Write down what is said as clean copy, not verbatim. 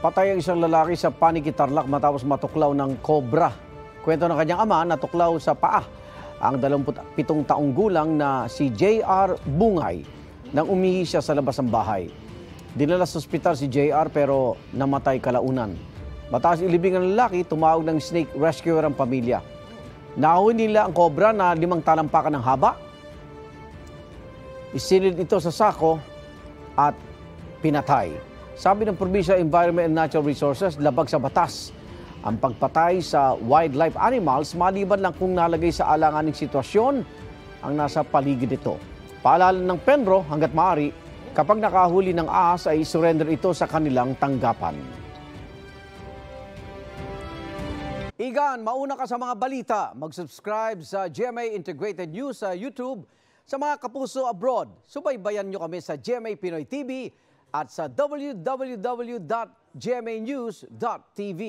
Patay ang isang lalaki sa Paniqui-Tarlac matapos matuklaw ng kobra. Kwento ng kanyang ama, natuklaw sa paa ang 27 taong gulang na si J.R. Bungay nang umihi siya sa labas ng bahay. Dinala sa ospital si J.R. pero namatay kalaunan. Mataas ilibing ang lalaki, tumawag ng snake rescuer ang pamilya. Nakuha nila ang kobra na 5 talampakan ng haba. Isinilid ito sa sako at pinatay. Sabi ng Provincial Environment and Natural Resources, labag sa batas ang pagpatay sa wildlife animals maliban lang kung nalagay sa alanganing sitwasyon ang nasa paligid nito. Paalala ng Penro, hanggat maaari, kapag nakahuli ng ahas ay surrender ito sa kanilang tanggapan. Igan, mauna ka sa mga balita. Mag-subscribe sa GMA Integrated News sa YouTube. Sa mga kapuso abroad, subaybayan nyo kami sa GMA Pinoy TV at sa www.gmanews.tv.